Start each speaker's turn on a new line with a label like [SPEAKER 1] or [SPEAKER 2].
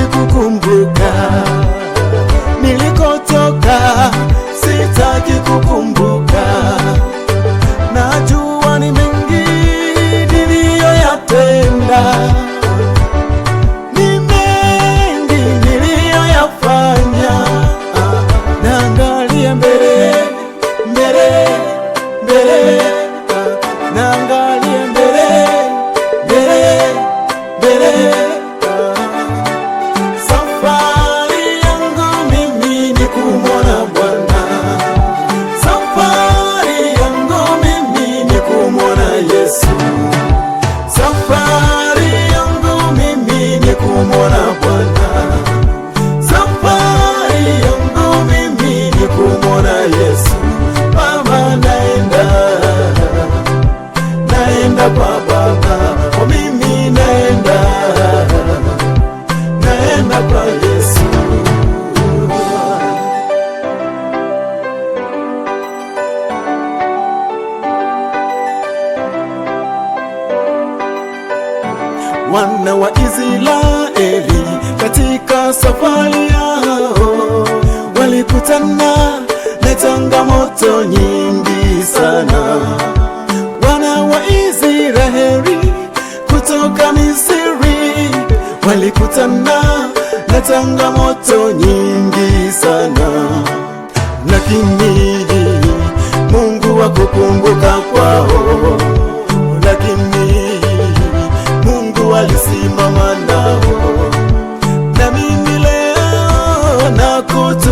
[SPEAKER 1] sitaki kukumbuka nilikotoka, sitaki kukumbuka. Najua ni mengi niliyoyatenda, ni mengi niliyoyafanya. Naangalia mbele, mbele, mbele, naangalia mbele, mbele, mbele. Safari yangu mimi ni kumwona Bwana, safari yangu mimi ni kumwona Yesu, safari yangu mimi ni kumwona Bwana, safari yangu mimi ni kumwona Yesu. Baba, naenda kwa Baba, kwa mimi naenda kwa Yesu. Wana wa Israeli katika safari yao walikutana na changamoto nyingi sana. Wana wa Israeli kutoka Misri walikutana na changamoto nyingi sana, lakini Mungu hakukumbuka kwao, lakini Mungu alisimama nao. Na mimi leo nakuta